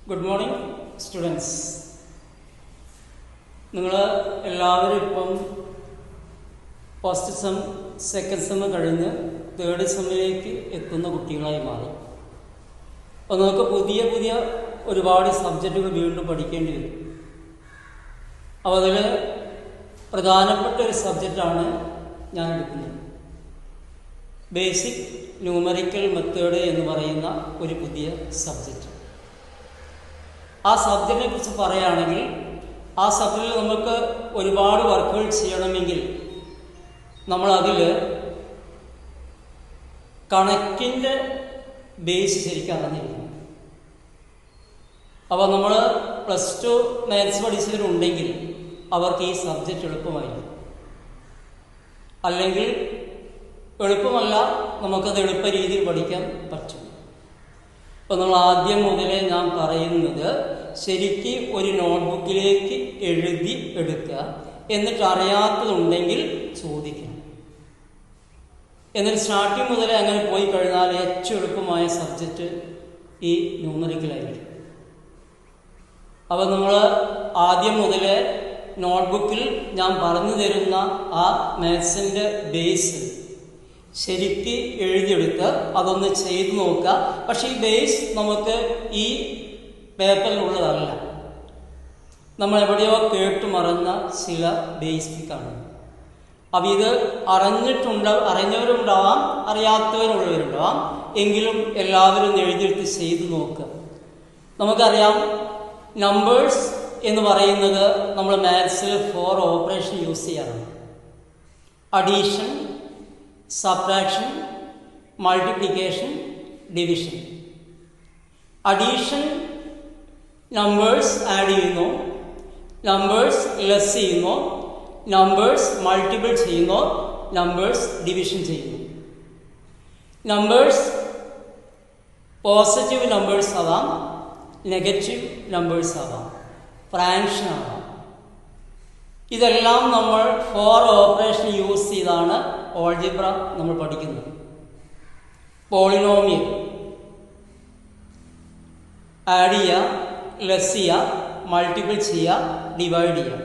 Good morning students. നിങ്ങൾ എല്ലാവരും ഇപ്പം ഫസ്റ്റ് സെം സെക്കൻഡ് സെം കഴിഞ്ഞ് തേർഡ് സെമ്മിലേക്ക് എത്തുന്ന കുട്ടികളായി മാറി. അപ്പോൾ നമുക്ക് പുതിയ പുതിയ ഒരുപാട് സബ്ജക്റ്റുകൾ വീണ്ടും പഠിക്കേണ്ടി വരും. അപ്പോൾ അതിൽ പ്രധാനപ്പെട്ട ഒരു സബ്ജക്റ്റാണ് ഞാൻ എടുക്കുന്നത്. ബേസിക് ന്യൂമറിക്കൽ മെത്തേഡ് എന്ന് പറയുന്ന ഒരു പുതിയ സബ്ജക്റ്റ്. ആ സബ്ജക്റ്റിനെ കുറിച്ച് പറയുകയാണെങ്കിൽ ആ സബ്ജക്റ്റിൽ നമുക്ക് ഒരുപാട് വർക്കുകൾ ചെയ്യണമെങ്കിൽ നമ്മളതിൽ കണക്കിൻ്റെ ബേസ് ശരിക്കും അറിഞ്ഞിരിക്കണം. അപ്പോൾ നമ്മൾ പ്ലസ് ടു മാത്സ് പഠിച്ചവരുണ്ടെങ്കിൽ അവർക്ക് ഈ സബ്ജക്റ്റ് എളുപ്പമായിരിക്കും. അല്ലെങ്കിൽ എളുപ്പമല്ല, നമുക്കത് എളുപ്പ രീതിയിൽ പഠിക്കാൻ പറ്റും. അപ്പോൾ നമ്മൾ ആദ്യം മുതലേ ഞാൻ പറയുന്നത് ശരിക്ക് ഒരു നോട്ട്ബുക്കിലേക്ക് എഴുതി എടുക്കുക, എന്നിട്ട് അറിയാത്തതുണ്ടെങ്കിൽ ചോദിക്കണം. എന്നിട്ട് സ്റ്റാർട്ടിങ് മുതലേ അങ്ങനെ പോയി കഴിഞ്ഞാൽ ഏറ്റവും എളുപ്പമായ സബ്ജക്റ്റ് ഈ ന്യൂമറിക്കലായിരിക്കും. അപ്പോൾ നമ്മൾ ആദ്യം മുതലേ നോട്ട്ബുക്കിൽ ഞാൻ പറഞ്ഞു തരുന്ന ആ മാത്സിൻ്റെ ബേസ് ശരിക്ക് എഴുതിയെടുത്ത് അതൊന്ന് ചെയ്തു നോക്കുക. പക്ഷെ ഈ ബേസ് നമുക്ക് ഈ പേപ്പറിലുള്ളതല്ല, നമ്മൾ എവിടെയോ കേട്ടു മറന്ന ചില ബേസിക്കാണ്. അപ്പം ഇത് അറിഞ്ഞവരുണ്ടാവാം, അറിയാത്തവരുള്ളവരുണ്ടാവാം. എങ്കിലും എല്ലാവരും എഴുതിയെടുത്ത് ചെയ്തു നോക്കുക. നമുക്കറിയാം, നമ്പേഴ്സ് എന്ന് പറയുന്നത് നമ്മൾ മാത്സിൽ 4 ഓപ്പറേഷൻ യൂസ് ചെയ്യാറുണ്ട്. Addition, subtraction, multiplication, division. Addition numbers add ചെയ്യുന്നു, നമ്പേഴ്സ് ലെസ് ചെയ്യുന്നു, നമ്പേഴ്സ് മൾട്ടിപ്പിൾ ചെയ്യുന്നു, നമ്പേഴ്സ് ഡിവിഷൻ ചെയ്യുന്നു. നമ്പേഴ്സ് പോസിറ്റീവ് നമ്പേഴ്സ് ആവാം, നെഗറ്റീവ് നമ്പേഴ്സ് ആവാം, ഫ്രാക്ഷൻ ആവാം. ഇതെല്ലാം നമ്മൾ 4 ഓപ്പറേഷൻ യൂസ് ചെയ്താണ് ഓൾജിബ്ര നമ്മൾ പഠിക്കുന്നത്. പോളിനോമിയൽ ആഡ് ചെയ്യുക, ലെസ് ചെയ്യുക, മൾട്ടിപ്പിൾ ചെയ്യുക, ഡിവൈഡ് ചെയ്യുക.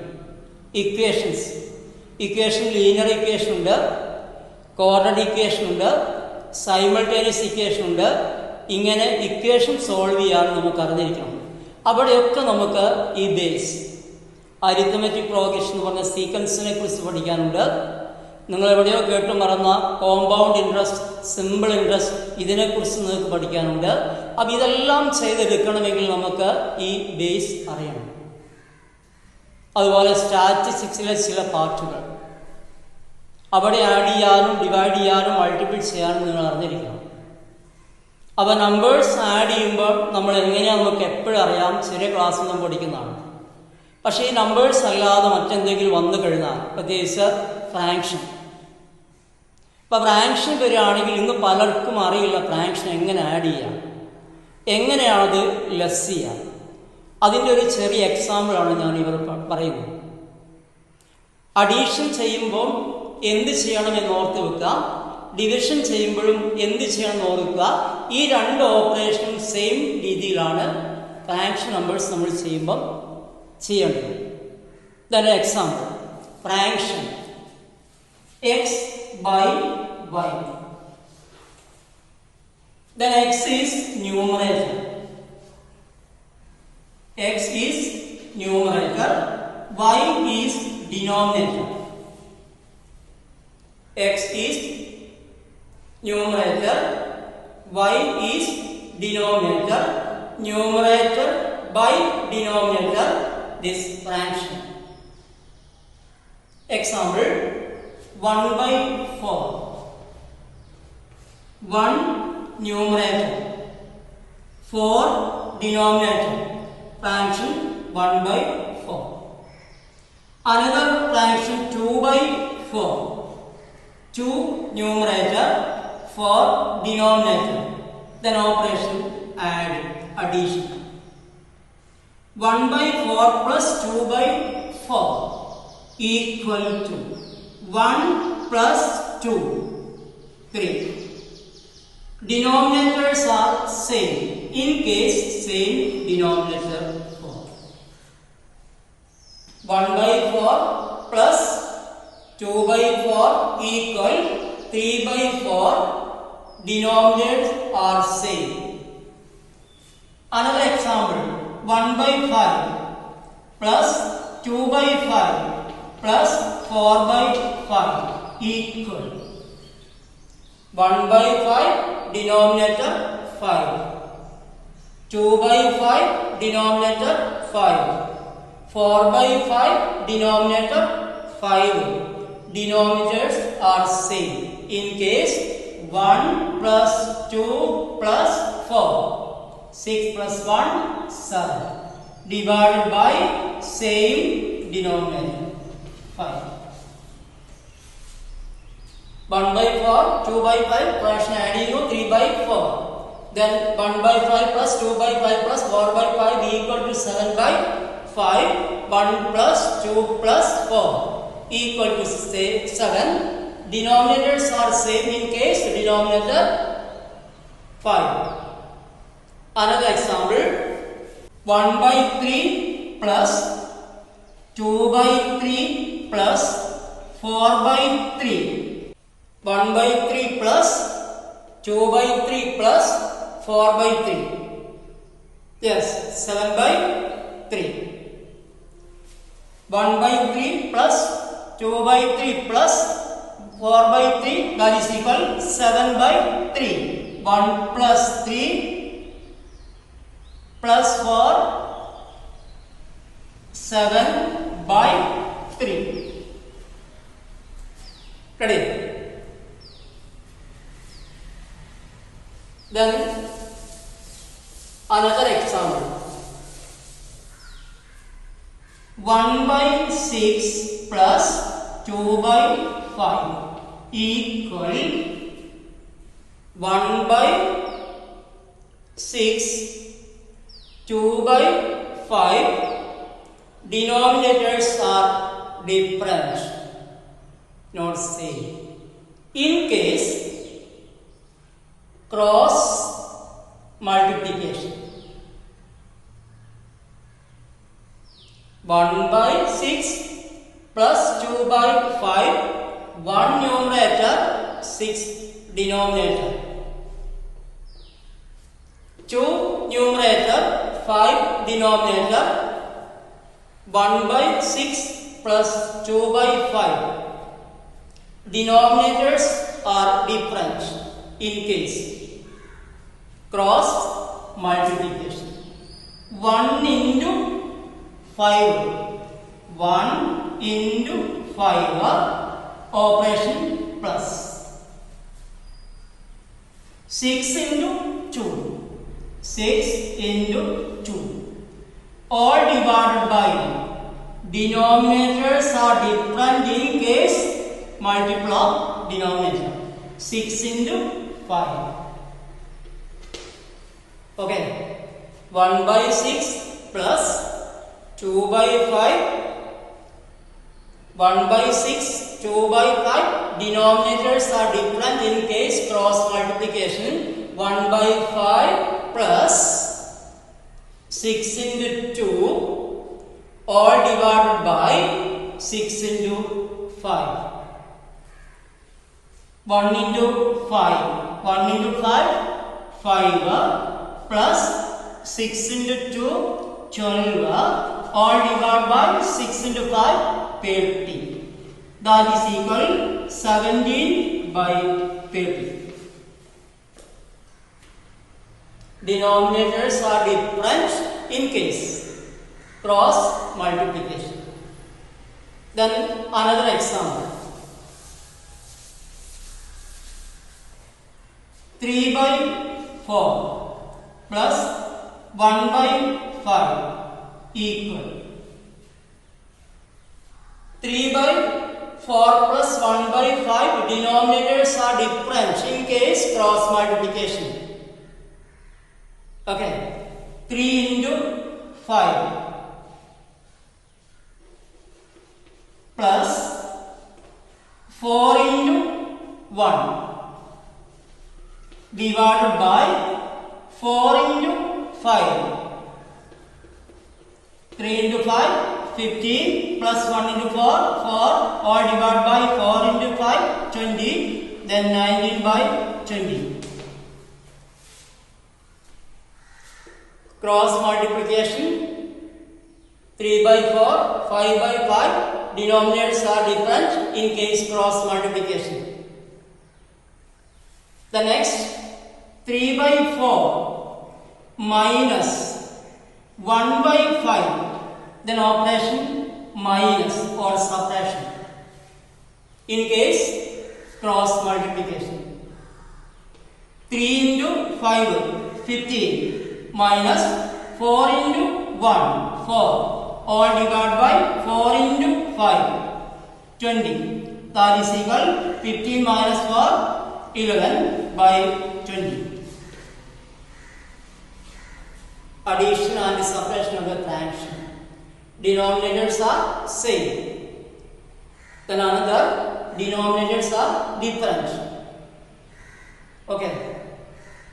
ഇക്വേഷൻ ലീനിയർ ഇക്വേഷൻ ഉണ്ട്, ക്വാഡ്രാറ്റിക് ഇക്വേഷൻ ഉണ്ട്, സൈമൾട്ടേനിയസ് ഇക്വേഷൻ ഉണ്ട്. ഇങ്ങനെ ഇക്വേഷൻ സോൾവ് ചെയ്യാൻ നമുക്ക് അറിഞ്ഞിരിക്കണം. അവിടെയൊക്കെ നമുക്ക് ഈ ബേസ് അരിത്മെറ്റിക് പ്രോഗ്രഷൻ എന്ന് പറഞ്ഞ സീക്വൻസിനെ കുറിച്ച് പഠിക്കാനുണ്ട്. നിങ്ങൾ എവിടെയോ കേട്ടു മറന്ന കോമ്പൗണ്ട് ഇൻട്രസ്റ്റ്, സിമ്പിൾ ഇൻട്രസ്റ്റ്, ഇതിനെക്കുറിച്ച് നിങ്ങൾക്ക് പഠിക്കാനുണ്ട്. അപ്പം ഇതെല്ലാം ചെയ്തെടുക്കണമെങ്കിൽ നമുക്ക് ഈ ബേസ് അറിയണം. അതുപോലെ സ്റ്റാറ്റിസ്റ്റിക്സിലെ ചില പാർട്ടുകൾ അവിടെ ആഡ് ചെയ്യാനും ഡിവൈഡ് ചെയ്യാനും മൾട്ടിപ്പിൾ ചെയ്യാനും നിങ്ങൾ അറിഞ്ഞിരിക്കണം. അപ്പോൾ നമ്പേഴ്സ് ആഡ് ചെയ്യുമ്പോൾ നമ്മൾ എങ്ങനെയാണ് നമുക്ക് എപ്പോഴും അറിയാം, ചെറിയ ക്ലാസ്സിൽ നമ്മൾ പഠിക്കുന്നതാണ്. പക്ഷേ ഈ നമ്പേഴ്സ് അല്ലാതെ മറ്റെന്തെങ്കിലും വന്നു കഴിഞ്ഞാൽ, പ്രത്യേകിച്ച് ഫ്രാക്ഷൻ. ഇപ്പോൾ ഫ്രാക്ഷൻ വരികയാണെങ്കിൽ ഇന്ന് പലർക്കും അറിയില്ല ഫ്രാക്ഷൻ എങ്ങനെ ആഡ് ചെയ്യാം, എങ്ങനെയാണത് ലെസ് ചെയ്യാം. അതിൻ്റെ ഒരു ചെറിയ എക്സാമ്പിളാണ് ഞാൻ ഇവർ പറയുന്നത്. അഡീഷൻ ചെയ്യുമ്പോൾ എന്ത് ചെയ്യണമെന്ന് ഓർത്ത് വെക്കുക, ഡിവിഷൻ ചെയ്യുമ്പോഴും എന്ത് ചെയ്യണമെന്ന് ഓർക്കുക. ഈ 2 ഓപ്പറേഷനും സെയിം രീതിയിലാണ് ഫ്രാക്ഷൻ നമ്പേഴ്സ് നമ്മൾ ചെയ്യുമ്പം ചെയ്യേണ്ടത്. ഇതാണ് example. Fraction x by y. Then x is numerator. X is numerator, y is denominator. X is numerator, y is denominator. Numerator by denominator, this fraction. Example 1/4. 1 numerator, 4 denominator. Fraction 1/4. Another fraction 2/4. 2 numerator, 4 denominator. Then operation addition. 1/4 plus 2/4 equal to 1 plus 2, 3. Denominators are same. In case same denominator form. 1 by 4 plus 2 by 4 equal 3 by 4. Denominators are same. Another example, 1 by 5 plus 2 by 5 plus 4 by 5 equal 1 by 5 denominator 5, 2 by 5 denominator 5, 4 by 5 denominator 5. Denominators are same. In case 1 plus 2 plus 4, 6 plus 1 7, divided by same denominator 5. 1 by 4, 2 by 5, fraction adding 3 by 4. Then 1 by 5 plus 2 by 5 plus 4 by 5 equal to 7 by 5. 1 plus 2 plus 4 equal to 7. Denominators are same in case denominator 5. Another example, 1 by 3 plus 2 by 3 plus 4 by 3. 1 by 3 plus 2 by 3 plus 4 by 3. Yes, 7 by 3. 1 by 3 plus 2 by 3 plus 4 by 3, that is equal 7 by 3. 1 plus 3 plus 4, 7 by 3. Ready? Then another example, 1 by 6 plus 2 by 5 equal 1 by 6, 2 by 5. Denominators are different, not same. In case cross multiplication, 1 by 6 plus 2 by 5, 1 numerator, 6 denominator. 2 numerator, 5 denominator. 1 by 6 plus 2 by 5. Denominators are different in case cross multiplication. 1 into 5. 1 into 5 operation plus. 6 into 2. 6 into 2. All divided by. Denominators are different in case multiply denominator. 6 into 5. Okay. 1 by 6 plus 2 by 5. 1 by 6, 2 by 5. Denominators are different in case cross multiplication. 1 by 5 plus 6 into 2. All divided by 6 into 5. 1 into 5. 1 into 5, 5 plus 6 into 2, 12. All divided by 6 into 5, 30. That is equal 17 by 30. Denominators are different in case cross multiplication. Then another example, 3 by 4 plus 1 by 5 equal 3 by 4 plus 1 by 5. Denominators are different in case cross multiplication. Okay, 3 into 5 plus 4 into 1 divided by 4 into 5. 3 into 5, 15 plus 1 into 4, 4, all divided by 4 into 5, 20, then 19 by 20. Cross multiplication, 3 by 4, 5 by 5, denominators are different in case cross multiplication. The next, 3 by 4 minus 1 by 5, then operation minus or subtraction in case cross multiplication. 3 into 5, 15 minus 4 into 1, 4, all divided by 4 into 5, 20. That is equal 15 minus 4, 11 by 20. Addition and subtraction of the fraction. Denominators are same. Then another denominators are different. Okay.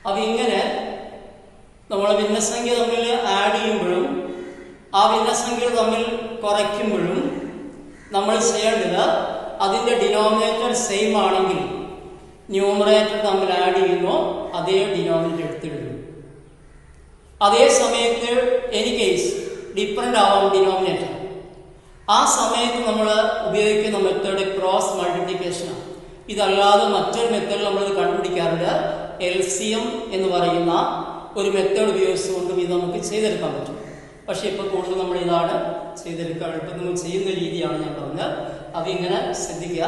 അപ്പോൾ ഇങ്ങനെ നമ്മൾ ഭിന്നസംഖ്യ തമ്മിൽ add ചെയ്യുമ്പോഴും ആ ഭിന്നസംഖ്യകൾ തമ്മിൽ കുറയ്ക്കുമ്പോഴും നമ്മൾ ചെയ്യേണ്ടത് അതിൻ്റെ ഡിനോമിനേറ്റർ സെയിം ആണെങ്കിൽ ന്യൂമറേറ്റർ തമ്മിൽ ആഡ് ചെയ്യുമ്പോൾ അതേ ഡിനോമിനേറ്റർ എടുത്തിടും. അതേ സമയത്ത് എനി കേസ് ഡിഫറൻ്റ് ആവാം ഡിനോമിനേറ്റർ. ആ സമയത്ത് നമ്മൾ ഉപയോഗിക്കുന്ന മെത്തേഡ് ക്രോസ് മൾട്ടിപ്ലിക്കേഷനാണ്. ഇതല്ലാതെ മറ്റൊരു മെത്തേഡ് നമ്മളിത് കണ്ടുപിടിക്കാറുണ്ട്. LCM എന്ന് പറയുന്ന ഒരു മെത്തേഡ് ഉപയോഗിച്ചുകൊണ്ടും ഇത് നമുക്ക് ചെയ്തെടുക്കാൻ പറ്റും. പക്ഷേ ഇപ്പോൾ കൂടുതൽ നമ്മൾ ഇതാണ് ചെയ്തെടുക്കാൻ ഇപ്പം നമ്മൾ ചെയ്യുന്ന രീതിയാണ് ഞാൻ പറഞ്ഞത്. അതിങ്ങനെ ശ്രദ്ധിക്കുക.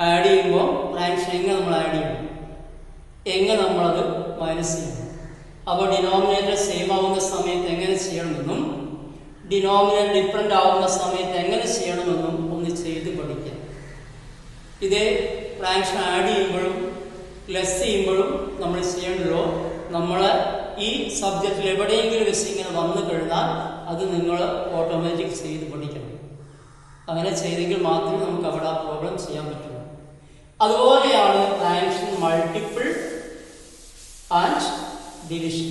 ആഡ് ചെയ്യുമ്പോൾ ഫ്രാക്ഷൻ എങ്ങനെ നമ്മൾ ആഡ് ചെയ്യണം, എങ്ങനെ നമ്മളത് മൈനസ് ചെയ്യണം. അപ്പോൾ ഡിനോമിനേറ്റർ സെയിം ആവുന്ന സമയത്ത് എങ്ങനെ ചെയ്യണമെന്നും ഡിനോമിനേറ്റർ ഡിഫറൻ്റ് ആവുന്ന സമയത്ത് എങ്ങനെ ചെയ്യണമെന്നും ഒന്ന് ചെയ്ത് പഠിക്കുക. ഇതേ ഫ്രാക്ഷൻ ആഡ് ചെയ്യുമ്പോഴും ലെസ് ചെയ്യുമ്പോഴും നമ്മൾ ചെയ്യേണ്ടല്ലോ. നമ്മൾ ഈ സബ്ജക്റ്റിൽ എവിടെയെങ്കിലും വെച്ച് ഇങ്ങനെ വന്നു കഴിഞ്ഞാൽ അത് നിങ്ങൾ ഓട്ടോമാറ്റിക് ചെയ്ത് പഠിക്കണം. അങ്ങനെ ചെയ്തെങ്കിൽ മാത്രമേ നമുക്ക് അവിടെ ആ പ്രോബ്ലം ചെയ്യാൻ പറ്റുള്ളൂ. അതുപോലെയാണ് fraction multiple and division.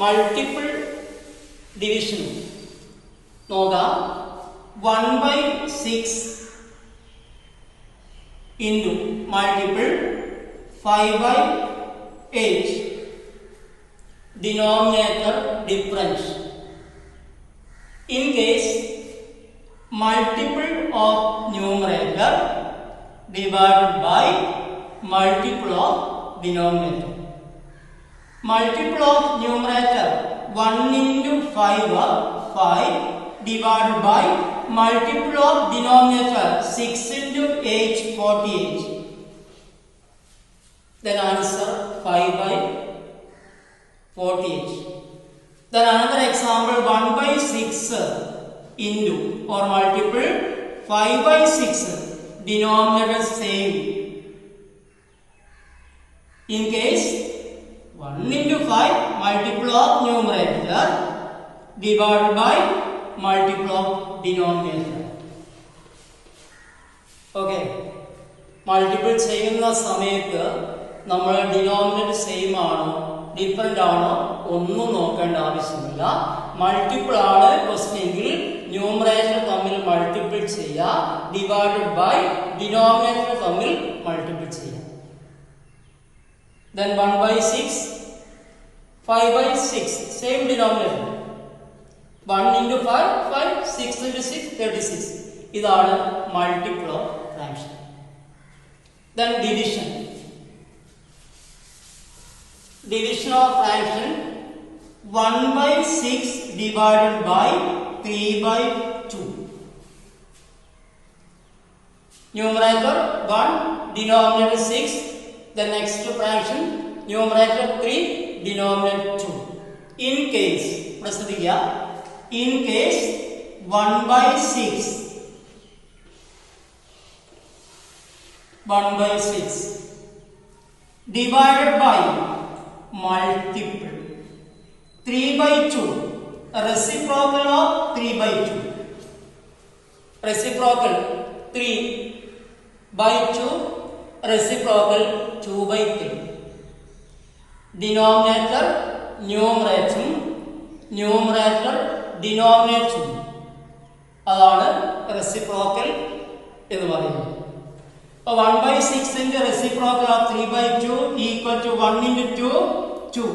Multiple division നോക്കാം. 1/6 into multiple 5/8. Denominator difference. In case multiple of numerator divided by multiple of denominator. Multiple of numerator 1 into 5 divided by multiple of denominator 6 into 8, 48. Then answer 5/48. Then another example 1/6 into or multiple 5/6, denominator same. In case 1 into 5 multiple of numerator divided by multiple of denominator. Okay. Multiple ചെയ്യുന്ന സമയത്ത് നമ്മൾ denominator same ആണോ different ആണോ ഒന്നും നോക്കേണ്ട ആവശ്യമില്ല. Multiple ആണ് question എങ്കിൽ ന്യൂമറേറ്റർ തമ്മിൽ മൾട്ടിപ്പിൾ ചെയ്യുക, ഡിവൈഡഡ് ബൈ ഡിനോമിനേറ്റർ തമ്മിൽ മൾട്ടിപ്പിൾ ചെയ്യുക. Then 1/6, 5/6, same denominator. 1 into 5, 5, 6 into 6, 36. ഇതാണ് multiple of fraction. Then division. Division of fraction 1/6 divided by 3/2. Numerator 1, denominator 6. The next fraction numerator 3, denominator 2. In case, in case 1/6 divided by multiple 3/2, reciprocal of 3/2, reciprocal 3/2, reciprocal 2/3. Denominator ന്യൂമറേറ്ററും numerator ഡിനോമിനേറ്ററും. അതാണ് reciprocal എന്ന് പറയുന്നത്. അപ്പോൾ 1/6 reciprocal of 3/2 equal to 1 × 2 2,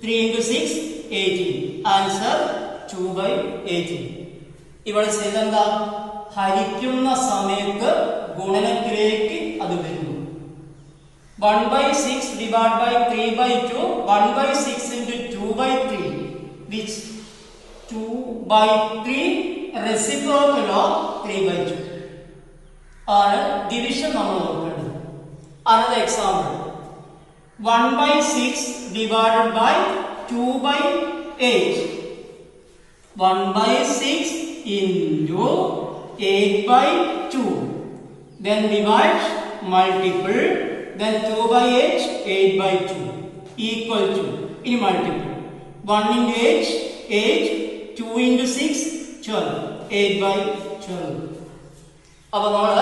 3 × 6 18. Answer 2/18. ഇവിടെ ചെയ്തെന്താ? ഹരിക്കുന്ന സമയത്ത് ഗുണനത്തിലേക്ക് അത് വരുന്നു. 1/6 divided by 3/2, 1/6 into 2/3, which 2/3 reciprocal of 3/2 ആണ് ഡിവിഷൻ നമ്മൾ നോക്കേണ്ടത്. Another example, 1/6 divided by 2/8, 1/6 into 8/2, then divide, multiple, then 2/8, 8/2 equal to, in multiple, 1 into 8, 8, 2 into 6, 12, 8/12. അപ്പോൾ നമ്മൾ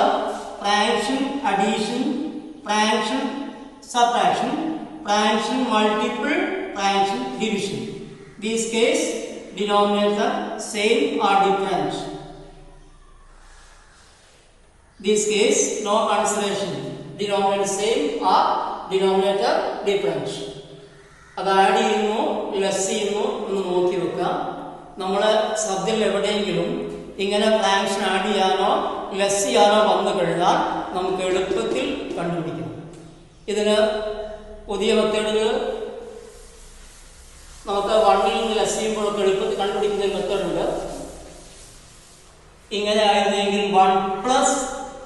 fraction addition, fraction subtraction, fraction multiple, fraction division. This case denominator same or different. This case no consideration. Denominator same or denominator different. അത് add ചെയ്യുന്നു less ചെയ്യുന്നു എന്ന് നോക്കി വെക്കാം. നമ്മൾ സബ്ജക്റ്റിൽ എവിടെയെങ്കിലും ഇങ്ങനെ ഫ്രാക്ഷൻ ആഡ് ചെയ്യാനോ ലെസ് ചെയ്യാനോ വന്നു കഴിഞ്ഞാൽ നമുക്ക് എളുപ്പത്തിൽ കണ്ടുപിടിക്കാം. ഇതിന് പുതിയ മെത്തേഡിൽ നമുക്ക് 1ൽ നിന്ന് ലെസ് ചെയ്യുമ്പോഴൊക്കെ എളുപ്പത്തിൽ കണ്ടുപിടിക്കുന്ന ഒരു മെത്തേഡുണ്ട്. ഇങ്ങനെ ആയിരുന്നെങ്കിൽ 1 +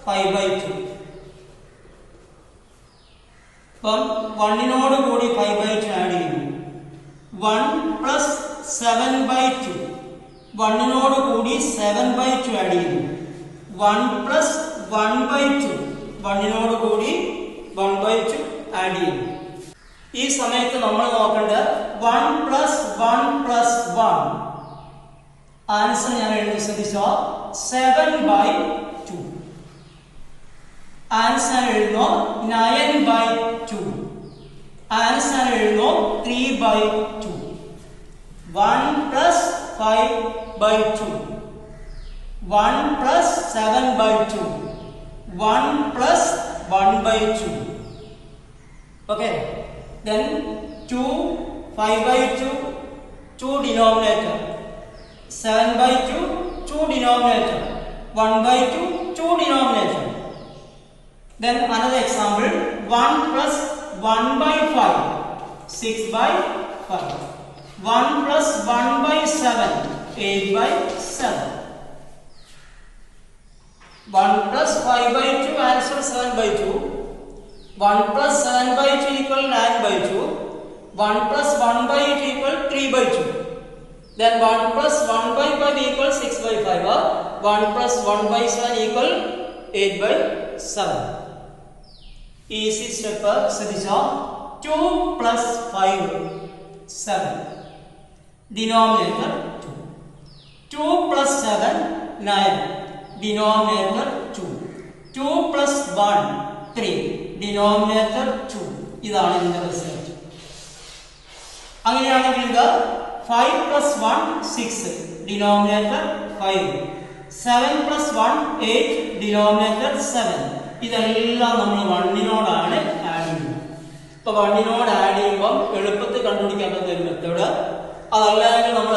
5/2. അപ്പം 1നോട് കൂടി 5/2 ആഡ് ചെയ്യുന്നു. 1 + 7/2, 1നോട് കൂടി 7/2 ആഡ് ചെയ്യുന്നു. 1 + 1/2, 1നോട് കൂടി 1/2 ആഡ് ചെയ്യുന്നു. ഈ സമയത്ത് നമ്മൾ നോക്കേണ്ടത് 1 + 1 + 1. ആൻസർ ഞാൻ എഴുതി ശ്രദ്ധിച്ചോ, 7/2. ആൻസർ എഴുതുന്നു 9/2. ആൻസർ എഴുതുന്നു 3/2. 1 + 5/2, 1 + 7/2, 1 + 1/2. Okay, then 2, 5/2, 2 denominator, 7/2, 2 denominator, 1/2, 2 denominator. Then another example, 1 + 1/5, 6/5. 1 + 1/7, 8/7. 1 + 5/2 answer 7/2. 1 + 7/2 equal 9/2. 1 + 1/8 equal 3/2. Then 1 + 1/5 equal 6/5. 1 + 1/7 equal 8/7. Easy step ശ്രദ്ധിച്ചോ. 2 + 5, 7. Denominator 2. 2 + 7, 9. Denominator 2. 2 + 1, 3. Denominator 2. ഇതാണ് ഇതിന്റെ റിസൾട്ട്. അങ്ങനെയാണെങ്കിൽ ഇത് 5 + 1, 6. Denominator 5. 7 + 1, 8. Denominator 7. ഇതെല്ലാം നമ്മൾ 1നോടാണ് ആഡ് ചെയ്യുന്നത്. ഇപ്പൊ 1നോട് ആഡ് ചെയ്യുമ്പോൾ എളുപ്പത്തിൽ കണ്ടുപിടിക്കാൻ പറ്റുന്ന ഒരു മെത്തേഡ്. അതല്ലെങ്കിൽ നമ്മൾ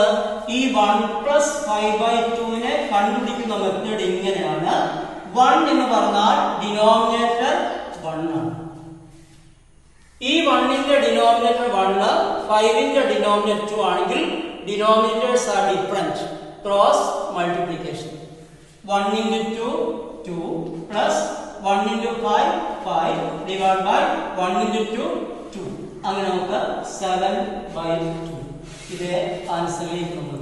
ഈ 1 + 5/2 കണ്ടുപിടിക്കുന്ന മെത്തേഡ് ഇങ്ങനെയാണ്. 1 എന്ന് പറഞ്ഞാൽ ഡിനോമിനേറ്റർ 1 ആണ്. ഈ 1ന്റെ ഡിനോമിനേറ്റർ 1, 5ന്റെ ഡിനോമിനേറ്റർ 2 ആണെങ്കിൽ denominators are different. Cross multiplication. 1 × 2, 2 plus 1 × 5, 5 divided by 1 × 2, 2. അങ്ങനെ നമുക്ക് 7/2. ഇതേ ആൻസറിലേക്ക് നമ്മൾ.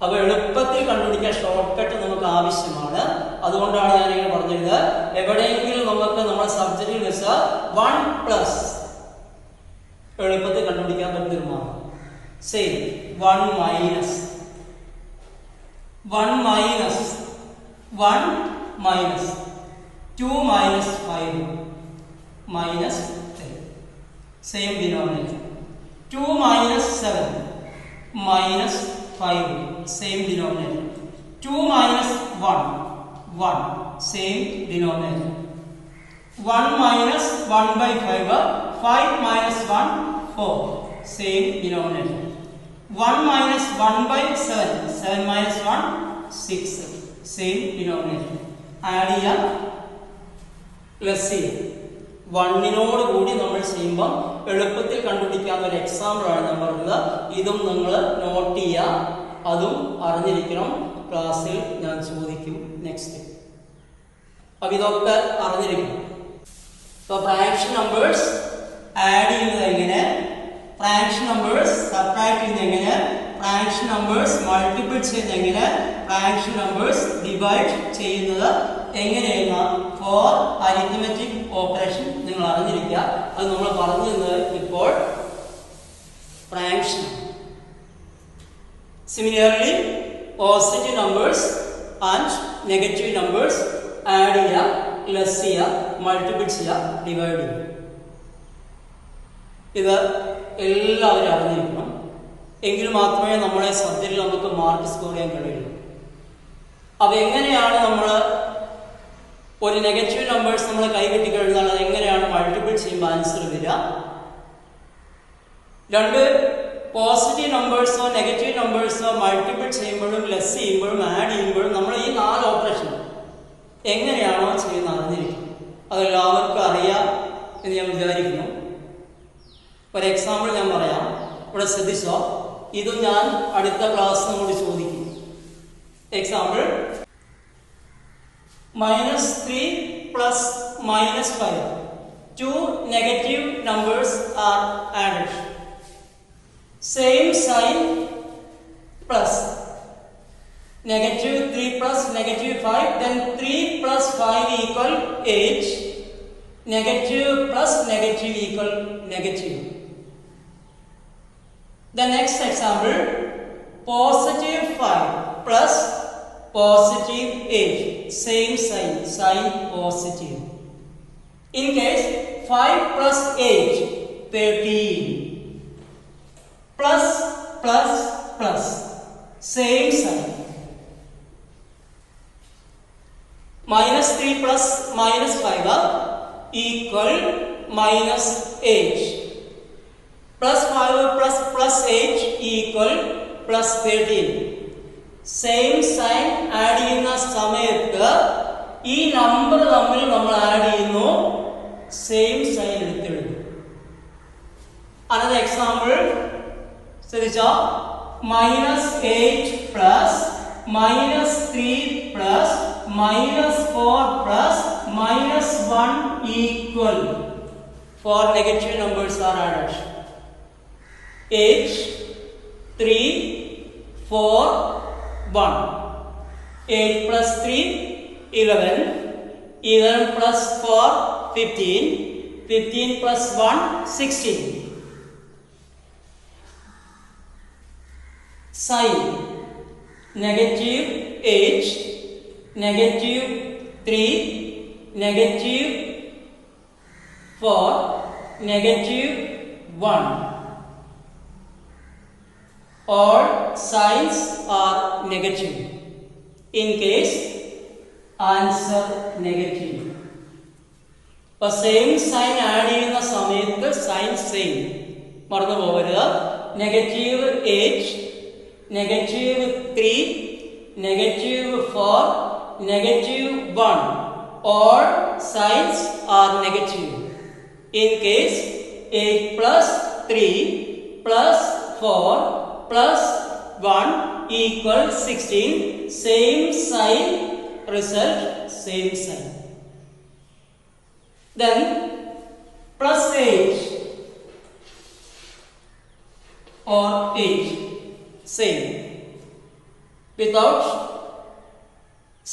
അപ്പോൾ എളുപ്പത്തിൽ കണ്ടുപിടിക്കാൻ ഷോർട്ട് കട്ട് നമുക്ക് ആവശ്യമാണ്. അതുകൊണ്ടാണ് ഞാൻ ഇങ്ങനെ പറഞ്ഞത്. എവിടെയെങ്കിലും നമുക്ക് നമ്മുടെ സബ്ജക്റ്റിൽ വെച്ച് 1+ എളുപ്പത്തിൽ കണ്ടുപിടിക്കാൻ പറ്റുന്ന മാർഗം. Same 1 - 1 - 1 -2 - 5 -3. same denominator. 2 minus 7 minus 5, same denominator. 2 minus 1, same denominator. 1 minus 1 by 5, 5 minus 1, 4, same denominator. 1 minus 1 by 7, 7 minus 1, 6, same denominator. Add ചെയ്യാം, പ്ലസ് ചെയ്യാം. 1നോട് കൂടി നമ്മൾ ചെയ്യുമ്പോൾ എളുപ്പത്തിൽ കണ്ടുപിടിക്കാവുന്ന ഒരു എക്സാമ്പിളാണ് ഞാൻ പറഞ്ഞത്. ഇതും നിങ്ങൾ നോട്ട് ചെയ്യുക, അതും അറിഞ്ഞിരിക്കണം. ക്ലാസ്സിൽ ഞാൻ ചോദിക്കും നെക്സ്റ്റ്. അപ്പം ഇതൊക്കെ അറിഞ്ഞിരിക്കണം. ഇപ്പോൾ ഫ്രാക്ഷൻ നമ്പേഴ്സ് ആഡ് ചെയ്യുന്നത് എങ്ങനെ, ഫ്രാക്ഷൻ നമ്പേഴ്സ് സബ്ട്രാക്ട് ചെയ്യുന്നത് എങ്ങനെ, ഫ്രാക്ഷൻ നമ്പേഴ്സ് മൾട്ടിപ്പിൾ ചെയ്യുന്നത് എങ്ങനെ, ഫ്രാക്ഷൻ നമ്പേഴ്സ് ഡിവൈഡ് ചെയ്യുന്നത് എങ്ങനെയെന്ന ഫോർ അരിത്മെറ്റിക് ഓപ്പറേഷൻ നിങ്ങൾ അറിഞ്ഞിരിക്കുക. അത് നമ്മൾ പറഞ്ഞു തന്നത് ഇപ്പോൾ fraction. Similarly positive numbers and negative numbers add ചെയ്യുക, ലെസ് ചെയ്യുക, മൾട്ടിപ്പിൾ ചെയ്യുക, ഡിവൈഡ് ചെയ്യുക. ഇത് എല്ലാവരും അറിഞ്ഞിരിക്കണം. എങ്കിൽ മാത്രമേ നമ്മളെ സബ്ജക്റ്റിൽ നമുക്ക് മാർക്ക് സ്കോർ ചെയ്യാൻ കഴിയുള്ളൂ. അപ്പം എങ്ങനെയാണ് നമ്മൾ ഒരു നെഗറ്റീവ് നമ്പേഴ്സ് നമ്മൾ കൈകെട്ടി കഴിഞ്ഞാൽ അത് എങ്ങനെയാണ് മൾട്ടിപ്പിൾ ചെയ്യുമ്പോൾ ആൻസർ വരിക? രണ്ട് പോസിറ്റീവ് നമ്പേഴ്സോ നെഗറ്റീവ് നമ്പേഴ്സോ മൾട്ടിപ്പിൾ ചെയ്യുമ്പോഴും ലെസ് ചെയ്യുമ്പോഴും ആഡ് ചെയ്യുമ്പോഴും നമ്മൾ ഈ 4 ഓപ്പറേഷൻ എങ്ങനെയാണോ ചെയ്യുന്നത് അറിഞ്ഞിരിക്കും. അതെല്ലാവർക്കും അറിയാം എന്ന് ഞാൻ വിചാരിക്കുന്നു. ഒരു എക്സാമ്പിൾ ഞാൻ പറയാം, ഇവിടെ ശ്രദ്ധിച്ചോ. ഇത് ഞാൻ അടുത്ത ക്ലാസ് നമ്മോട് ചോദിക്കും. Example -3 plus -5. 2 negative numbers are added. Same sign plus. -3 plus -5, then 3 plus 5 equal 8. Negative plus negative equal negative. The next example, positive 5 plus positive 8, same sign, sign positive. In case 5 plus 8, 13, plus plus plus, same sign. -3 plus -5 equal -8. Plus 5 plus 8 equal plus 13. Same sign add ചെയ്യുന്ന സമയത്ത് ഈ number തമ്മിൽ നമ്മൾ add ചെയ്യുന്നു, same sign എടുത്തെഴുതും. Another example ശ്രദ്ധിച്ചോ. -8 plus -3 plus -4 plus -1 equal. 4 negative numbers are added. 8, 3, 4, 1. 8 plus 3, 11. 11 plus 4, 15. 15 plus 1, 16. Sign -8, -3, -4, -1. All signs are negative. In case answer negative. അപ്പോൾ same sign add ചെയ്യുന്ന സമയത്ത് സൈൻ സെയിം മറന്നു പോകരുത്. -8, -3, -4, -1. All signs are negative. In case 8 plus 3 plus 4 plus 1 equal 16, same sign, result same sign. Then plus 8 or 8, same. Without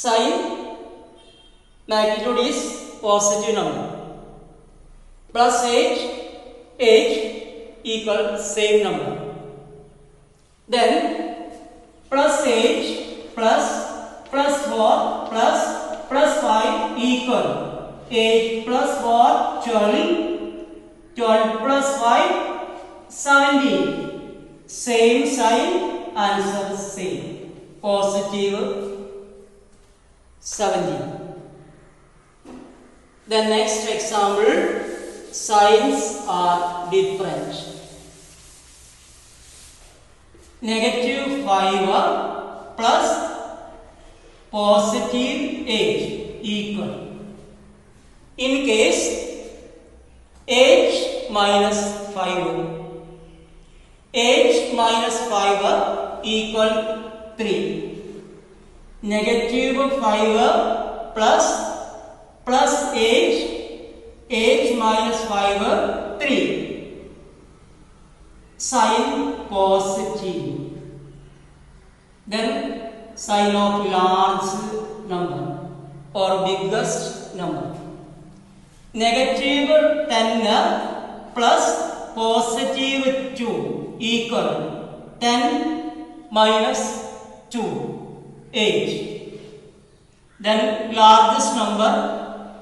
sign, magnitude is positive number. Plus 8 equal same number. Then plus 8 plus 4 plus 5 equal 8 plus 4, 12. 12 plus 5, 17. Same sign, answer same. Positive 17. The next example, signs are different. Negative 5 plus positive 8 equal. In case 8 minus 5, 8 minus 5 equal 3. Negative 5 plus 8, 8 minus 5, 3. Sign positive. Then sign of large number or biggest number. Negative 10 plus positive 2 equal 10 minus 2, 8. Then largest number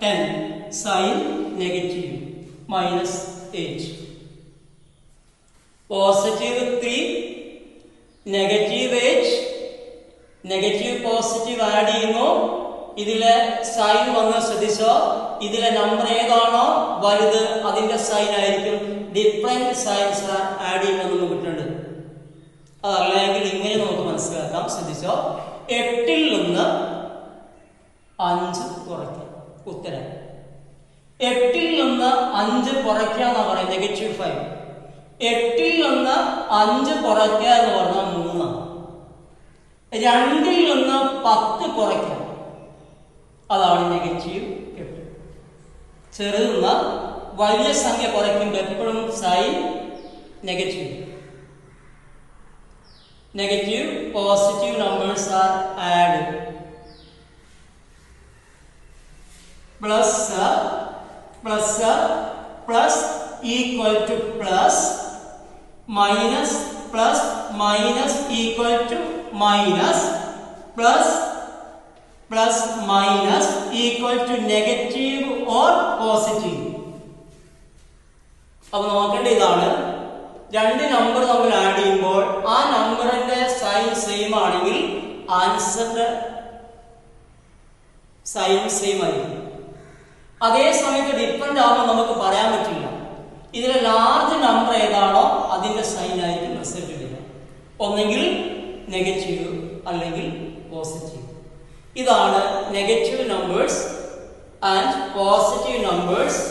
10, sign negative, minus 8. Positive 3, negative 8, negative positive add ചെയ്യുന്നു. ഇതിലെ sign വന്ന് ശ്രദ്ധിച്ചോ, ഇതിലെ number ഏതാണോ വലുത് അതിന്റെ sign ആയിരിക്കും. Different signs add ചെയ്യുമ്പോൾ നമുക്ക് കിട്ടുന്നുണ്ട്. അതല്ലെങ്കിൽ ഇങ്ങനെ നമുക്ക് മനസ്സിലാക്കാം. ശ്രദ്ധിച്ചോ, 8ൽ നിന്ന് 5 കുറയ്ക്കാം. ഉത്തരം 8ൽ നിന്ന് 5 കുറയ്ക്കാന്നാ പറയുന്നത് നെഗറ്റീവ് 5. 8ൽ നിന്ന് 5 കുറയ്ക്കുക എന്ന് പറഞ്ഞാൽ 3. 2ൽ നിന്ന് 10 കുറയ്ക്കാം, അതാണ് നെഗറ്റീവ് 8. ചെറുതുന്ന വലിയ സംഖ്യ കുറയ്ക്കുമ്പോൾ എപ്പോഴും sign negative. Negative positive numbers are add. Plus plus plus equal to plus, minus plus minus equal to minus, plus plus minus equal to negative or positive. അപ്പൊ നോക്കേണ്ട ഇതാണ്, രണ്ട് നമ്പർ തമ്മിൽ ആഡ് ചെയ്യുമ്പോൾ ആ നമ്പറിന്റെ സൈൻ സെയിം ആണെങ്കിൽ ആൻസറിന്റെ sign same ആയിരിക്കും. അതേ സമയത്ത് ഡിഫറെന്റ് ആകുമ്പോൾ നമുക്ക് പറയാൻ പറ്റില്ല. ഇതിലെ ലാർജ് നമ്പർ ഏതാണോ അതിന്റെ സൈൻ ആയിരിക്കും റിസൾട്ട് വരിക. ഒന്നെങ്കിൽ നെഗറ്റീവ് അല്ലെങ്കിൽ പോസിറ്റീവ്. ഇതാണ് negative numbers and positive numbers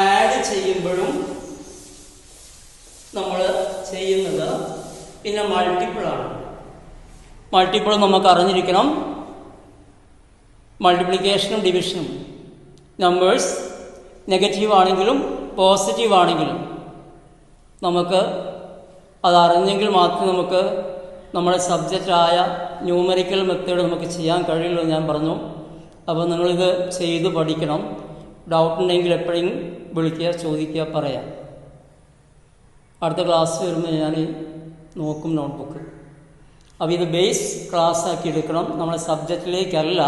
add ചെയ്യുമ്പോഴും നമ്മൾ ചെയ്യുന്നത്. പിന്നെ മൾട്ടിപ്പിൾ ആണ്. മൾട്ടിപ്പിൾ നമുക്ക് അറിഞ്ഞിരിക്കണം. മൾട്ടിപ്ലിക്കേഷനും ഡിവിഷനും നമ്പേഴ്സ് നെഗറ്റീവ് ആണെങ്കിലും പോസിറ്റീവ് ആണെങ്കിലും നമുക്ക് അതറിഞ്ഞെങ്കിൽ മാത്രമേ നമുക്ക് നമ്മുടെ സബ്ജക്റ്റായ ന്യൂമറിക്കൽ മെത്തേഡ് നമുക്ക് ചെയ്യാൻ കഴിയുള്ളൂ ഞാൻ പറഞ്ഞു. അപ്പോൾ നിങ്ങളിത് ചെയ്ത് പഠിക്കണം. ഡൗട്ട് ഉണ്ടെങ്കിൽ എപ്പോഴും വിളിക്കുക, ചോദിക്കുക, പറയാം. അടുത്ത ക്ലാസ് വരുമ്പോൾ ഞാൻ നോക്കും നോട്ട്ബുക്ക്. അപ്പോൾ ഇത് ബേസ് ക്ലാസ് ആക്കി എടുക്കണം. നമ്മുടെ സബ്ജക്റ്റിലേക്കല്ല.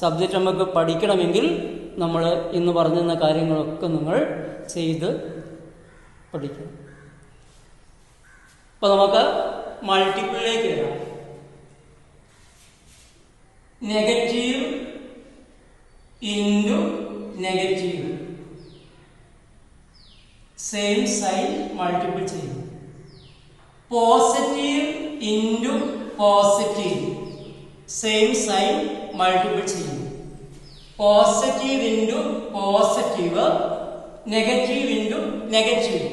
സബ്ജക്റ്റ് നമുക്ക് പഠിക്കണമെങ്കിൽ നമ്മൾ ഇന്ന് പറഞ്ഞിരുന്ന കാര്യങ്ങളൊക്കെ നിങ്ങൾ ചെയ്ത് പഠിക്കണം. അപ്പോൾ നമുക്ക് മൾട്ടിപ്പിളിലേക്ക് വരാം. Negative into negative same sign multiple ചെയ്യും. Positive into positive same sign multiple ചെയ്യും. Positive into positive, negative into negative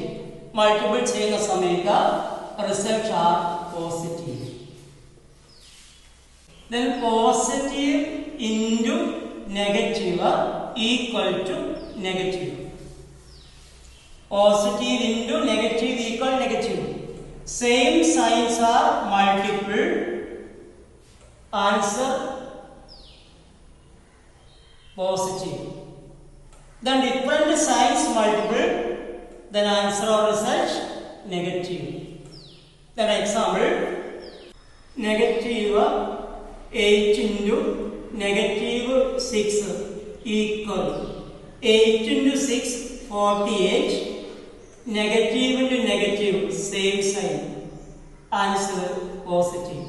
multiple ചെയ്യുന്ന സമയത്ത് result are positive. Then positive into negative equal to negative. Positive into negative equal negative. Same signs are multiple. Answer positive. Then different signs multiple. Then answer or result negative. Then example, negative 8 into negative 6 equal 8 into 6 48 negative into negative same sign, answer positive.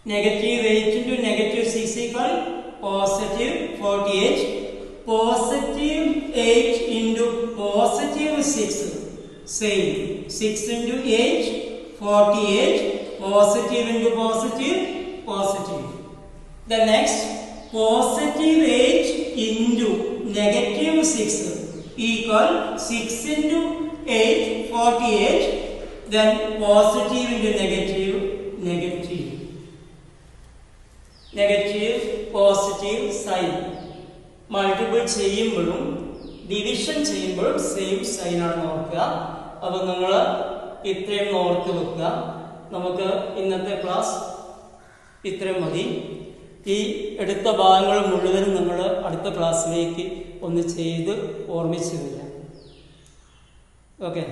Negative 8 into negative 6 equal positive 48. Positive 8 into positive 6 same, 6 into 8 48. Positive into positive positive. The next, positive 8 into negative 6 equal 6 into 8 48. Then positive into negative negative. Negative positive sign. Multiple ചെയ്യുമ്പോഴും division ചെയ്യുമ്പോഴും same sign ആണ് നോക്കുക. അപ്പോൾ നിങ്ങൾ ഇത്രയും ഓർത്ത് വെക്കുക. നമുക്ക് ഇന്നത്തെ ക്ലാസ് ഇത്രയും മതി. ഈ എടുത്ത ഭാഗങ്ങൾ മുഴുവനും നമ്മൾ അടുത്ത ക്ലാസ്സിലേക്ക് ഒന്ന് ചെയ്ത് ഓർമ്മിച്ചു തരാം. ഓക്കെ.